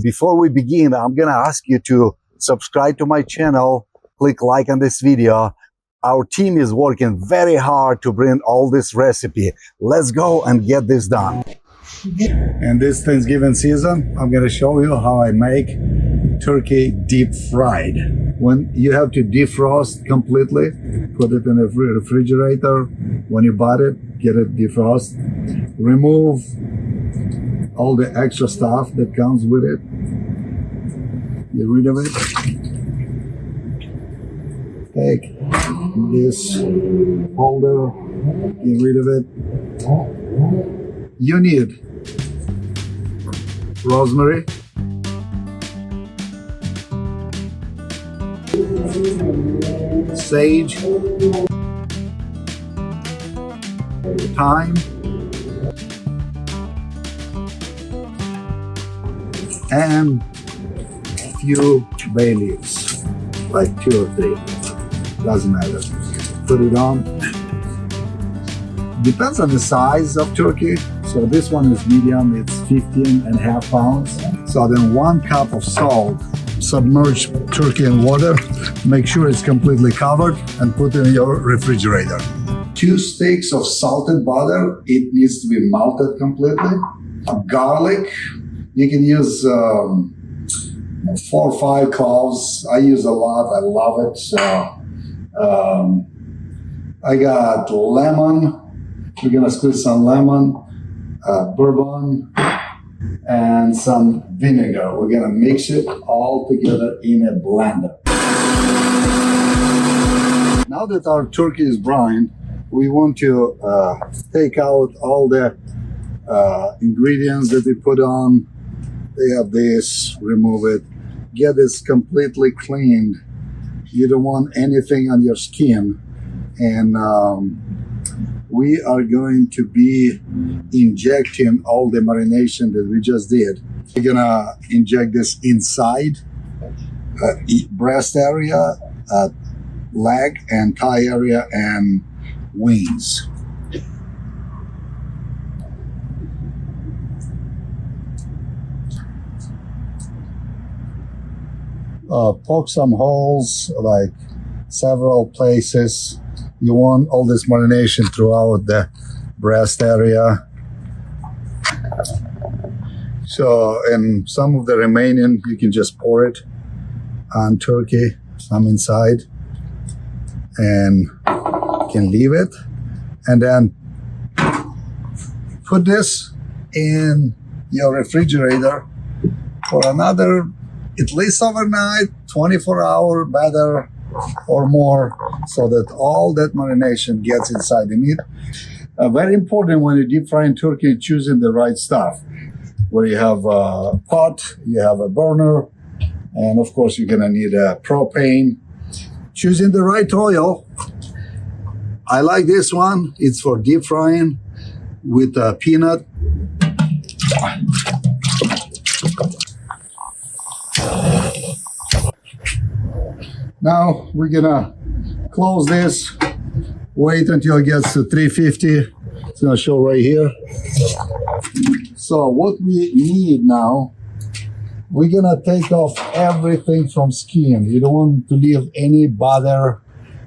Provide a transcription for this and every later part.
Before we begin, I'm gonna ask you to subscribe to my channel, click like on this video. Our team is working very hard to bring all this recipe. Let's go and get this done. In this Thanksgiving season, I'm gonna show you how I make turkey deep fried. When you have to defrost completely, put it in the refrigerator. When you bought it, get it defrost. Remove all the extra stuff that comes with it. Get rid of it. Take this holder, get rid of it. You need rosemary, sage, thyme, and a few bay leaves, like 2 or 3. Doesn't matter. Put it on. Depends on the size of turkey. So this one is medium, it's 15.5 pounds. So then 1 cup of salt. Submerge turkey in water. Make sure it's completely covered and put it in your refrigerator. 2 sticks of salted butter. It needs to be melted completely. Garlic. You can use 4 or 5 cloves. I use a lot. I love it. So I got lemon. We're gonna squeeze some lemon, bourbon, and some vinegar. We're gonna mix it all together in a blender. Now that our turkey is brined, we want to take out all the ingredients that we put on. They have this, remove it, get this completely cleaned. You don't want anything on your skin. And we are going to be injecting all the marination that we just did. We're gonna inject this inside breast area, leg and thigh area, and wings. Poke some holes, like several places. You want all this marination throughout the breast area. So, and some of the remaining, you can just pour it on turkey, some inside, and you can leave it. And then put this in your refrigerator for another, at least overnight, 24-hour, better or more, so that all that marination gets inside the meat. Very important when you're deep frying turkey, choosing the right stuff. Where you have a pot, you have a burner, and of course you're gonna need a propane. Choosing the right oil. I like this one. It's for deep frying with a peanut. Now we're gonna close this, wait until it gets to 350. It's gonna show right here. So what we need now, we're gonna take off everything from skin. You don't want to leave any butter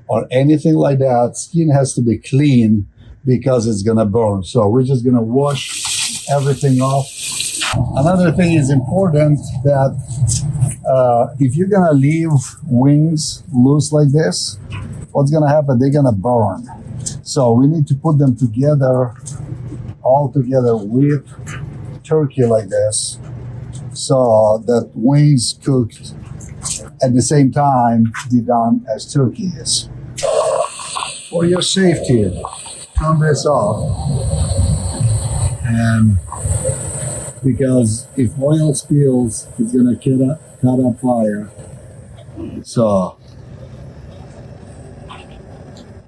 or anything like that. Skin has to be clean because it's gonna burn. So we're just gonna wash everything off. Another thing is important that if you're gonna leave wings loose like this, what's gonna happen? They're gonna burn. So we need to put them together, all together with turkey like this, so that wings cooked at the same time be done as turkey is. For your safety, turn this off. And because if oil spills, it's gonna cut up fire. So,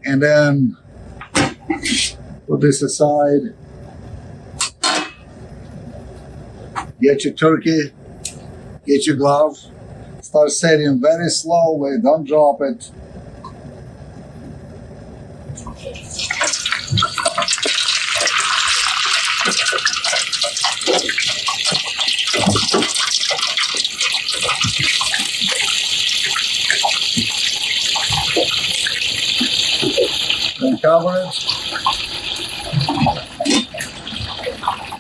and then put this aside. Get your turkey, get your gloves, start setting very slowly, don't drop it. cover it.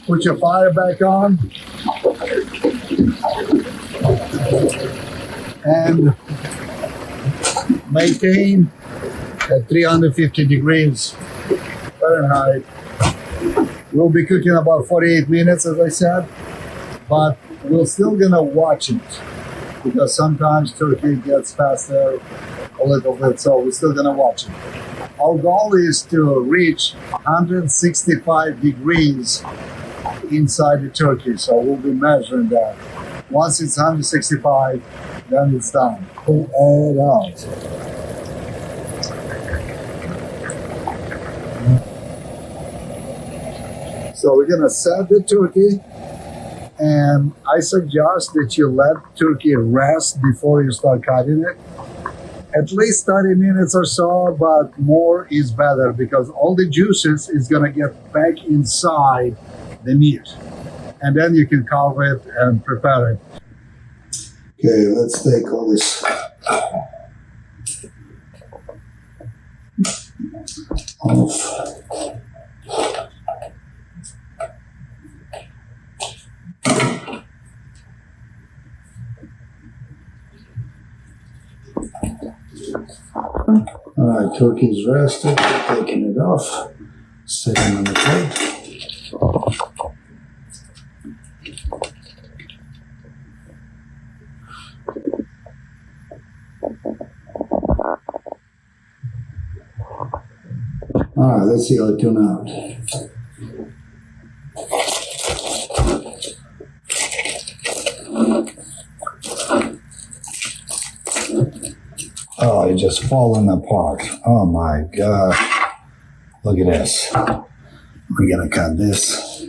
Put your fire back on. And maintain at 350 degrees Fahrenheit. We'll be cooking about 48 minutes, as I said, but we're still gonna watch it because sometimes turkey gets faster a little bit, so we're still gonna watch it. Our goal is to reach 165 degrees inside the turkey, so we'll be measuring that. Once it's 165, then it's done. Pull it out. So we're gonna set the turkey, and I suggest that you let turkey rest before you start cutting it. At least 30 minutes or so, but more is better because all the juices is gonna get back inside the meat. And then you can carve it and prepare it. Okay, let's take all this off. All right, turkey's rested. Taking it off, sitting on the plate. All right, let's see how it turned out. Oh, it's just falling apart. Oh my God. Look at this. We're gonna cut this.